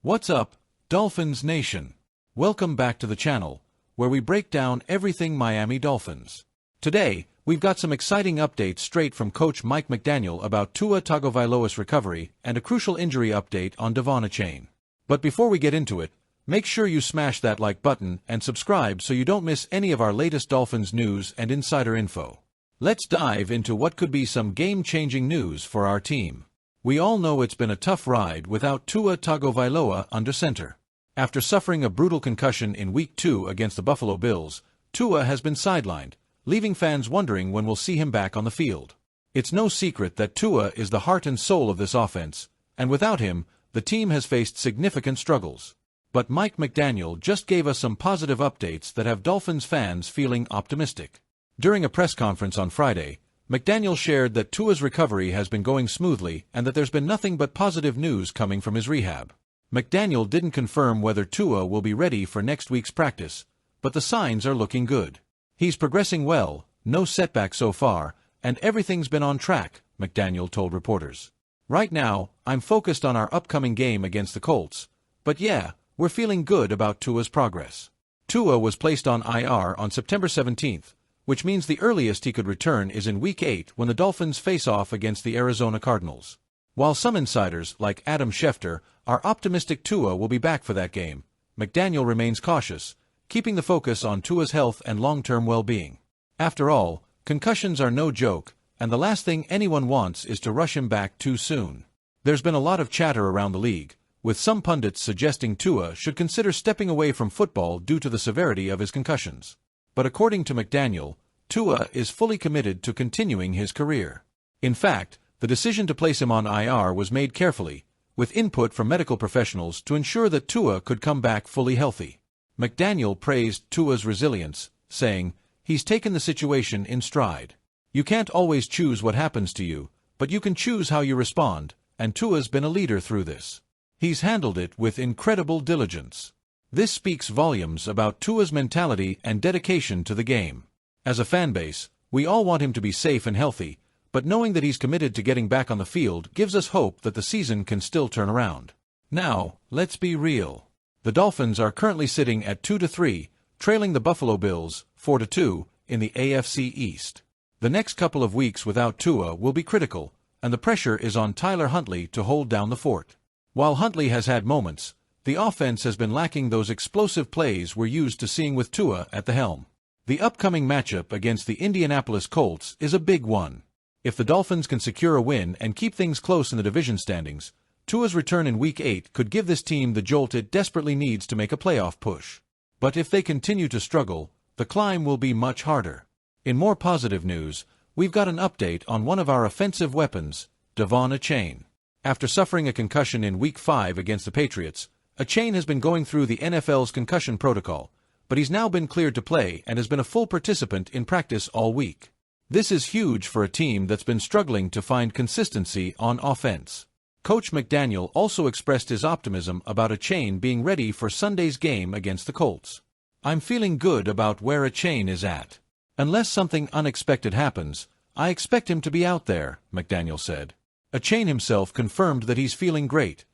What's up, Dolphins Nation? Welcome back to the channel, where we break down everything Miami Dolphins. Today, we've got some exciting updates straight from Coach Mike McDaniel about Tua Tagovailoa's recovery and a crucial injury update on Devonta Chain. But before we get into it, make sure you smash that like button and subscribe so you don't miss any of our latest Dolphins news and insider info. Let's dive into what could be some game-changing news for our team. We all know it's been a tough ride without Tua Tagovailoa under center. After suffering a brutal concussion in Week 2 against the Buffalo Bills, Tua has been sidelined, leaving fans wondering when we'll see him back on the field. It's no secret that Tua is the heart and soul of this offense, and without him, the team has faced significant struggles. But Mike McDaniel just gave us some positive updates that have Dolphins fans feeling optimistic. During a press conference on Friday, McDaniel shared that Tua's recovery has been going smoothly and that there's been nothing but positive news coming from his rehab. McDaniel didn't confirm whether Tua will be ready for next week's practice, but the signs are looking good. He's progressing well, no setback so far, and everything's been on track, McDaniel told reporters. Right now, I'm focused on our upcoming game against the Colts, but yeah, we're feeling good about Tua's progress. Tua was placed on IR on September 17th, which means the earliest he could return is in Week 8 when the Dolphins face off against the Arizona Cardinals. While some insiders, like Adam Schefter, are optimistic Tua will be back for that game, McDaniel remains cautious, keeping the focus on Tua's health and long-term well-being. After all, concussions are no joke, and the last thing anyone wants is to rush him back too soon. There's been a lot of chatter around the league, with some pundits suggesting Tua should consider stepping away from football due to the severity of his concussions. But according to McDaniel, Tua is fully committed to continuing his career. In fact, the decision to place him on IR was made carefully, with input from medical professionals to ensure that Tua could come back fully healthy. McDaniel praised Tua's resilience, saying, "He's taken the situation in stride. You can't always choose what happens to you, but you can choose how you respond, and Tua's been a leader through this. He's handled it with incredible diligence." This speaks volumes about Tua's mentality and dedication to the game. As a fanbase, we all want him to be safe and healthy, but knowing that he's committed to getting back on the field gives us hope that the season can still turn around. Now, let's be real. The Dolphins are currently sitting at 2-3, trailing the Buffalo Bills 4-2 in the AFC East. The next couple of weeks without Tua will be critical, and the pressure is on Tyler Huntley to hold down the fort. While Huntley has had moments, the offense has been lacking those explosive plays we're used to seeing with Tua at the helm. The upcoming matchup against the Indianapolis Colts is a big one. If the Dolphins can secure a win and keep things close in the division standings, Tua's return in Week 8 could give this team the jolt it desperately needs to make a playoff push. But if they continue to struggle, the climb will be much harder. In more positive news, we've got an update on one of our offensive weapons, Devonta Chain. After suffering a concussion in Week 5 against the Patriots, Chain has been going through the NFL's concussion protocol, but he's now been cleared to play and has been a full participant in practice all week. This is huge for a team that's been struggling to find consistency on offense. Coach McDaniel also expressed his optimism about Chain being ready for Sunday's game against the Colts. "I'm feeling good about where Chain is at. Unless something unexpected happens, I expect him to be out there," McDaniel said. Chain himself confirmed that he's feeling great.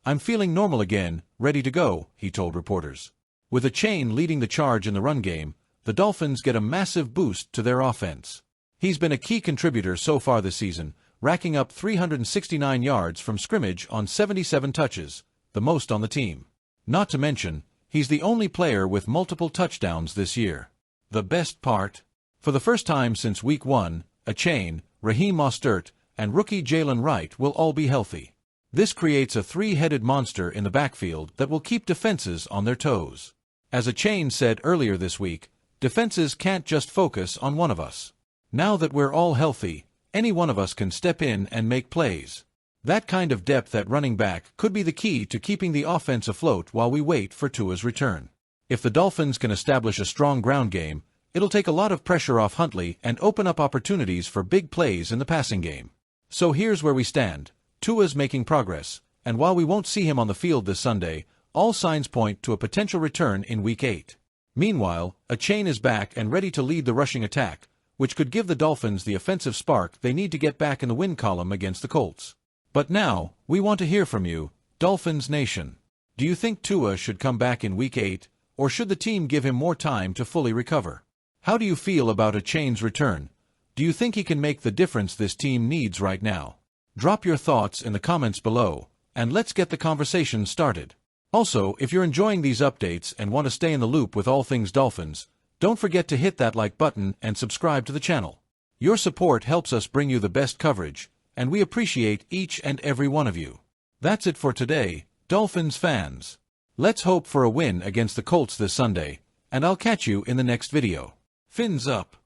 "I'm feeling normal again, ready to go," he told reporters. With Chain leading the charge in the run game, the Dolphins get a massive boost to their offense. He's been a key contributor so far this season, racking up 369 yards from scrimmage on 77 touches, the most on the team. Not to mention, he's the only player with multiple touchdowns this year. The best part? For the first time since Week 1, Chain, Raheem Mostert, and rookie Jalen Wright will all be healthy. This creates a three-headed monster in the backfield that will keep defenses on their toes. As Chain said earlier this week, defenses can't just focus on one of us. Now that we're all healthy, any one of us can step in and make plays. That kind of depth at running back could be the key to keeping the offense afloat while we wait for Tua's return. If the Dolphins can establish a strong ground game, it'll take a lot of pressure off Huntley and open up opportunities for big plays in the passing game. So here's where we stand. Tua's making progress, and while we won't see him on the field this Sunday, all signs point to a potential return in Week 8. Meanwhile, Chain is back and ready to lead the rushing attack, which could give the Dolphins the offensive spark they need to get back in the win column against the Colts. But now, we want to hear from you, Dolphins Nation. Do you think Tua should come back in Week 8, or should the team give him more time to fully recover? How do you feel about a Chain's return? Do you think he can make the difference this team needs right now? Drop your thoughts in the comments below, and let's get the conversation started. Also, if you're enjoying these updates and want to stay in the loop with all things Dolphins, don't forget to hit that like button and subscribe to the channel. Your support helps us bring you the best coverage, and we appreciate each and every one of you. That's it for today, Dolphins fans. Let's hope for a win against the Colts this Sunday, and I'll catch you in the next video. Fins up!